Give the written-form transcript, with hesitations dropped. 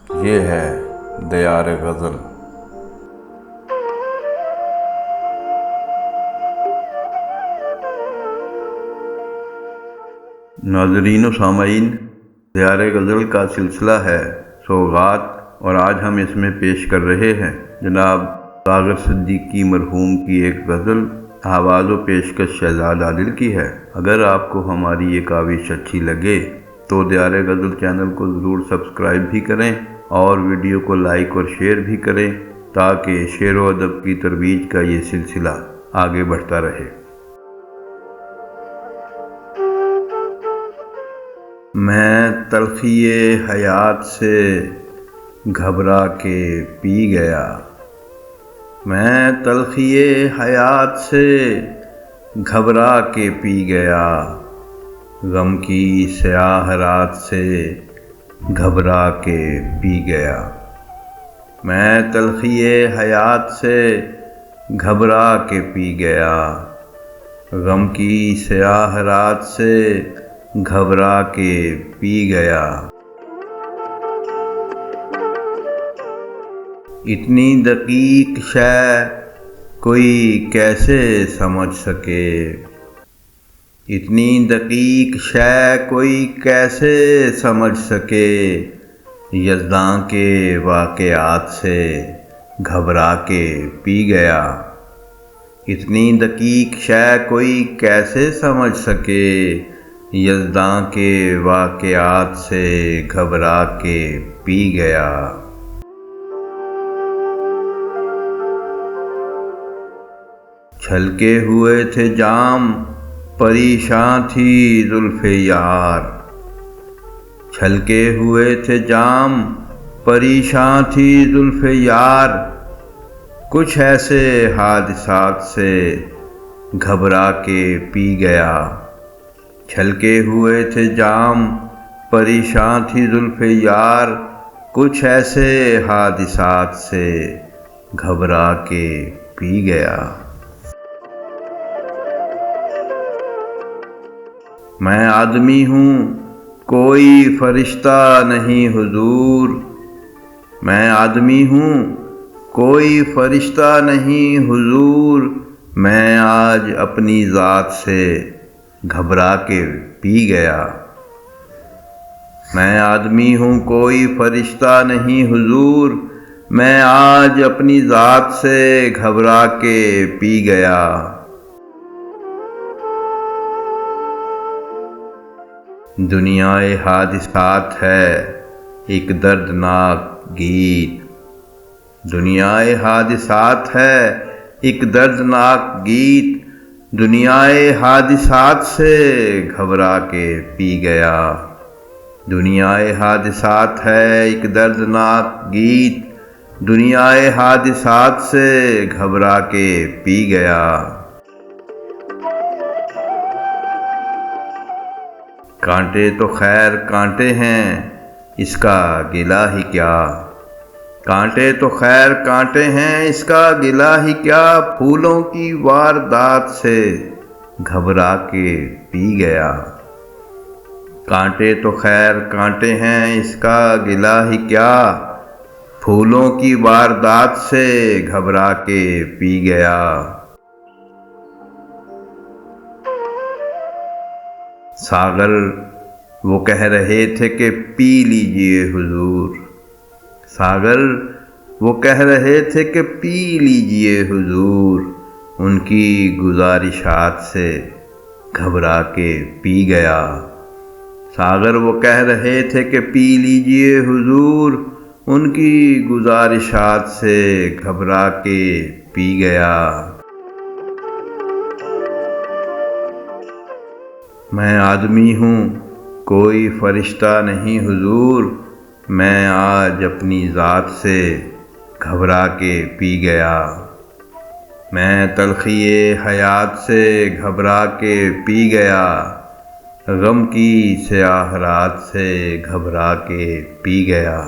یہ ہے دیار غزل۔ ناظرین و سامعین، دیار غزل کا سلسلہ ہے سوغات، اور آج ہم اس میں پیش کر رہے ہیں جناب ساغر صدیقی مرحوم کی ایک غزل، آواز و پیشکش شہزاد عادل کی ہے۔ اگر آپ کو ہماری یہ کاوش اچھی لگے تو دیار غزل چینل کو ضرور سبسکرائب بھی کریں اور ویڈیو کو لائک اور شیئر بھی کریں تاکہ شعر و ادب کی ترویج کا یہ سلسلہ آگے بڑھتا رہے۔ میں تلخی حیات سے گھبرا کے پی گیا، میں تلخی حیات سے گھبرا کے پی گیا، غم کی سیاہ رات سے گھبرا کے پی گیا، میں تلخی حیات سے گھبرا کے پی گیا، غم کی سیاہ رات سے گھبرا کے پی گیا۔ اتنی دقیق شے کوئی کیسے سمجھ سکے، اتنی دقیق شے کوئی کیسے سمجھ سکے، یزداں کے واقعات سے گھبرا کے پی گیا، اتنی دقیق شے کوئی کیسے سمجھ سکے، یزداں کے واقعات سے گھبرا کے پی گیا۔ چھلکے ہوئے تھے جام پریشاں تھی زلف یار، چھلکے ہوئے تھے جام پریشاں تھی زلف یار، کچھ ایسے حادثات سے گھبرا کے پی گیا، چھلکے ہوئے تھے جام پریشاں تھی زلف یار، کچھ ایسے حادثات سے گھبرا کے پی گیا۔ میں آدمی ہوں کوئی فرشتہ نہیں حضور، میں آدمی ہوں کوئی فرشتہ نہیں حضور، میں آج اپنی ذات سے گھبرا کے پی گیا، میں آدمی ہوں کوئی فرشتہ نہیں حضور، میں آج اپنی ذات سے گھبرا کے پی گیا۔ دنیا حادثات ہے ایک دردناک گیت، دنیا حادثات ہے ایک دردناک گیت، دنیا حادثات سے گھبرا کے پی گیا، دنیا حادثات ہے ایک دردناک گیت، دنیا حادثات سے گھبرا کے پی گیا۔ کانٹے تو خیر کانٹے ہیں اس کا گلہ ہی کیا، کانٹے تو خیر کانٹے ہیں اس کا گلہ ہی کیا، پھولوں کی واردات سے گھبرا کے پی گیا، کانٹے تو خیر کانٹے ہیں اس کا گلہ ہی کیا، پھولوں کی واردات سے گھبرا کے پی گیا۔ ساغر وہ کہہ رہے تھے کہ پی لیجئے حضور، ساغر وہ کہہ رہے تھے کہ پی لیجئے حضور، ان کی گزارشات سے گھبرا کے پی گیا، ساغر وہ کہہ رہے تھے کہ پی لیجئے حضور، ان کی گزارشات سے گھبرا کے پی گیا۔ میں آدمی ہوں کوئی فرشتہ نہیں حضور، میں آج اپنی ذات سے گھبرا کے پی گیا، میں تلخی حیات سے گھبرا کے پی گیا، غم کی سیاہ رات سے گھبرا کے پی گیا۔